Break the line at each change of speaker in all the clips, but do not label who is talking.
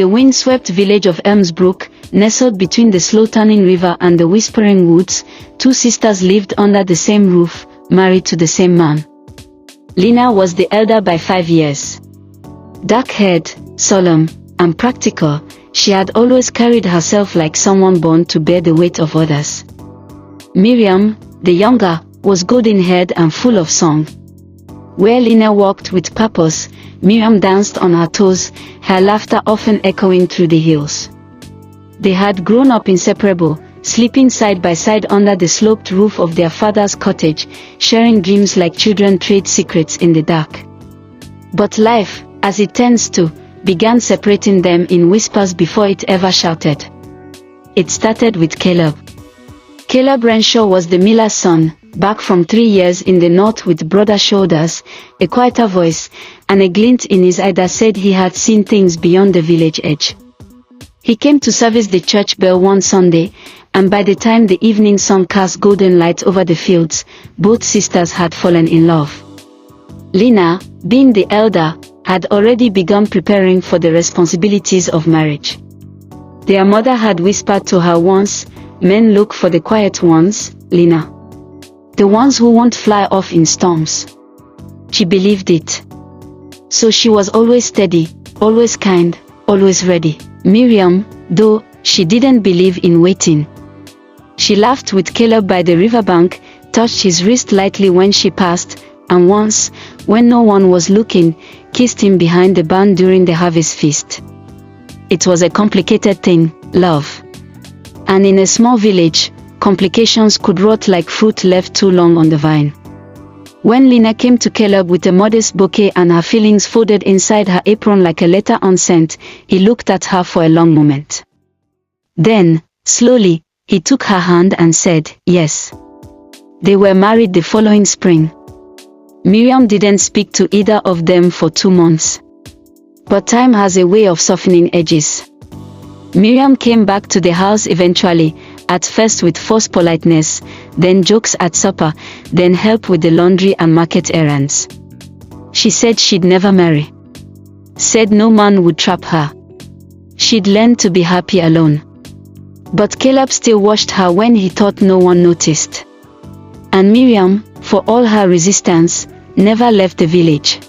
the windswept village of Elmsbrook, nestled between the slow-turning river and the whispering woods, two sisters lived under the same roof, married to the same man. Lena was the elder by 5 years. Dark-haired, solemn, and practical, she had always carried herself like someone born to bear the weight of others. Miriam, the younger, was golden-haired and full of song. Where Lena walked with purpose, Miriam danced on her toes, her laughter often echoing through the hills. They had grown up inseparable, sleeping side by side under the sloped roof of their father's cottage, sharing dreams like children trade secrets in the dark. But life, as it tends to, began separating them in whispers before it ever shouted. It started with Caleb. Caleb Renshaw was the miller's son, back from 3 years in the north with broader shoulders, a quieter voice, and a glint in his eye that said he had seen things beyond the village edge. He came to service the church bell one Sunday, and by the time the evening sun cast golden light over the fields, both sisters had fallen in love. Lena, being the elder, had already begun preparing for the responsibilities of marriage. Their mother had whispered to her once, "Men look for the quiet ones, Lena. The ones who won't fly off in storms." She believed it. So she was always steady, always kind, always ready. Miriam, though, she didn't believe in waiting. She laughed with Caleb by the riverbank, touched his wrist lightly when she passed, and once, when no one was looking, kissed him behind the barn during the harvest feast. It was a complicated thing, love. And in a small village, complications could rot like fruit left too long on the vine. When Lena came to Caleb with a modest bouquet and her feelings folded inside her apron like a letter unsent, he looked at her for a long moment. Then, slowly, he took her hand and said, yes. They were married the following spring. Miriam didn't speak to either of them for 2 months. But time has a way of softening edges. Miriam came back to the house eventually, at first with forced politeness, then jokes at supper, then help with the laundry and market errands. She said she'd never marry. Said no man would trap her. She'd learn to be happy alone. But Caleb still watched her when he thought no one noticed. And Miriam, for all her resistance, never left the village.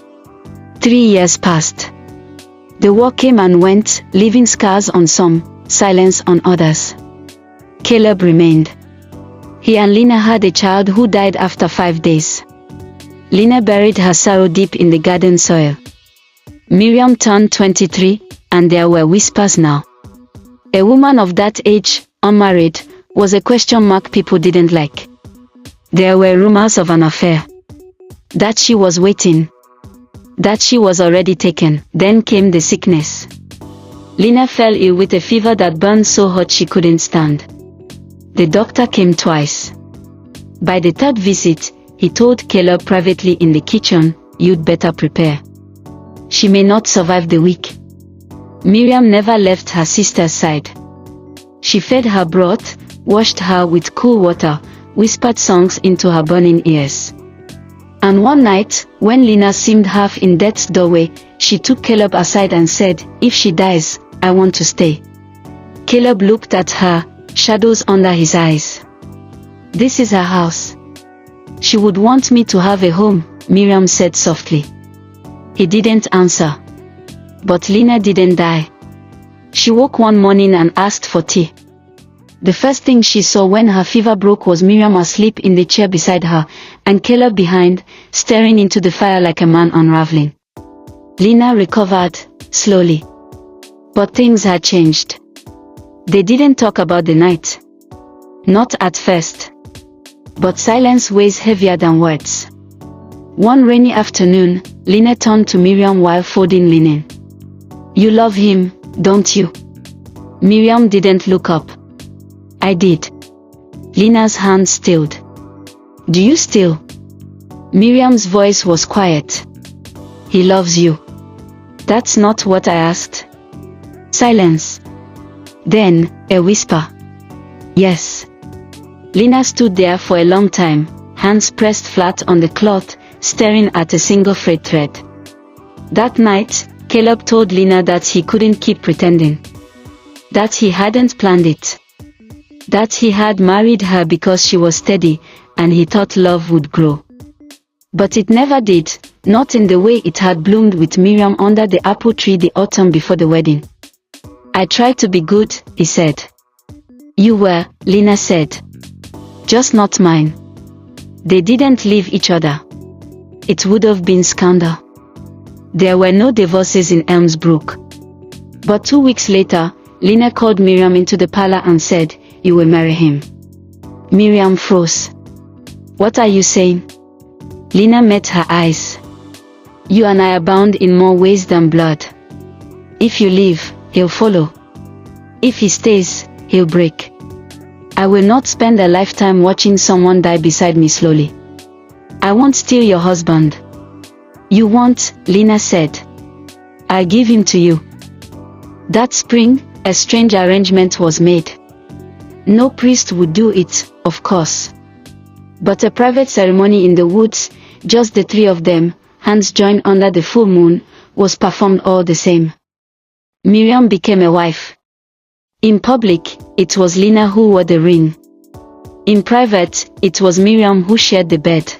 3 years passed. The war came and went, leaving scars on some, silence on others. Caleb remained. He and Lena had a child who died after 5 days. Lena buried her sorrow deep in the garden soil. Miriam turned 23, and there were whispers now. A woman of that age, unmarried, was a question mark people didn't like. There were rumors of an affair. That she was waiting. That she was already taken. Then came the sickness. Lena fell ill with a fever that burned so hot she couldn't stand. The doctor came twice. By the 3rd visit, he told Caleb privately in the kitchen, "You'd better prepare. She may not survive the week." Miriam never left her sister's side. She fed her broth, washed her with cool water, whispered songs into her burning ears. And one night, when Lena seemed half in death's doorway, she took Caleb aside and said, "If she dies, I want to stay." Caleb looked at her, shadows under his eyes. "This is her house. She would want me to have a home," Miriam said softly. He didn't answer. But Lena didn't die. She woke one morning and asked for tea. The first thing she saw when her fever broke was Miriam asleep in the chair beside her, and Caleb behind, staring into the fire like a man unraveling. Lena recovered, slowly. But things had changed. They didn't talk about the night. Not at first. But silence weighs heavier than words. One rainy afternoon, Lena turned to Miriam while folding linen. "You love him, don't you?" Miriam didn't look up. "I did." Lena's hand stilled. "Do you still?" Miriam's voice was quiet. "He loves you." "That's not what I asked." Silence. Then, a whisper. "Yes." Lena stood there for a long time, hands pressed flat on the cloth, staring at a single frayed thread. That night, Caleb told Lena that he couldn't keep pretending. That he hadn't planned it. That he had married her because she was steady, and he thought love would grow. But it never did, not in the way it had bloomed with Miriam under the apple tree the autumn before the wedding. I tried to be good, he said. You were, Lena said. Just not mine. They didn't leave each other. It would have been scandal. There were no divorces in Elmsbrook. But 2 weeks later, Lena called Miriam into the parlor and said, "You will marry him." Miriam froze. "What are you saying?" Lena met her eyes. "You and I are bound in more ways than blood. If you leave, he'll follow. If he stays, he'll break. I will not spend a lifetime watching someone die beside me slowly. I won't steal your husband." "You won't," Lena said. "I'll give him to you." That spring, a strange arrangement was made. No priest would do it, of course. But a private ceremony in the woods, just the three of them, hands joined under the full moon, was performed all the same. Miriam became a wife. In public, it was Lena who wore the ring. In private, it was Miriam who shared the bed.